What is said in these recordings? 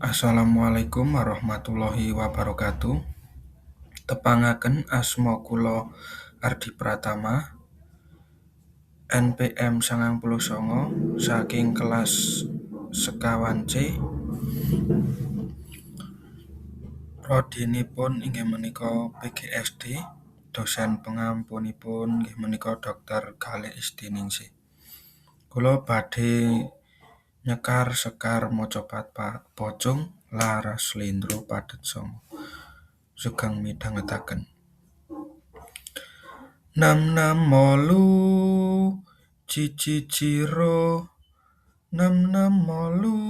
Assalamualaikum warahmatullahi wabarakatuh. Tepangaken asma kula Ardi Pratama, NPM 99 saking kelas sekawan C. Prodinipun inggih menika PGSD. Dosen pengampunipun inggih menika Dr. Galih Istiningsih. Kula badhe nyekar sekar maca pocung laras slendro padhet sanga. Sugeng midhangetaken. Nam nam molu cici ciro nam nam molu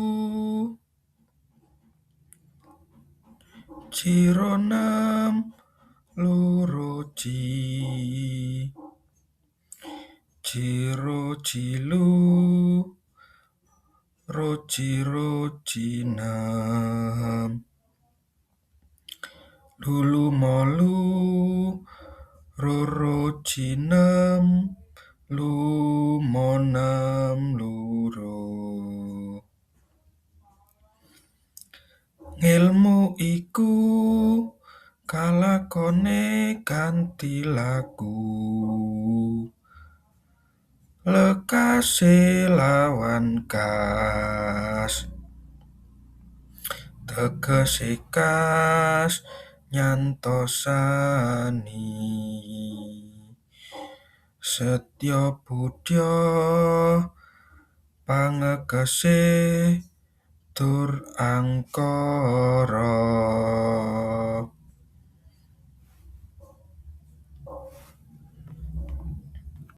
ciro nam luruci ciro cilu roci roci nam lulu molu roro cinem lumonam luro ngilmu iku kalakone kanthi laku lekase lawan kas tegese kas nyantosani setya budya pangekese tur angkara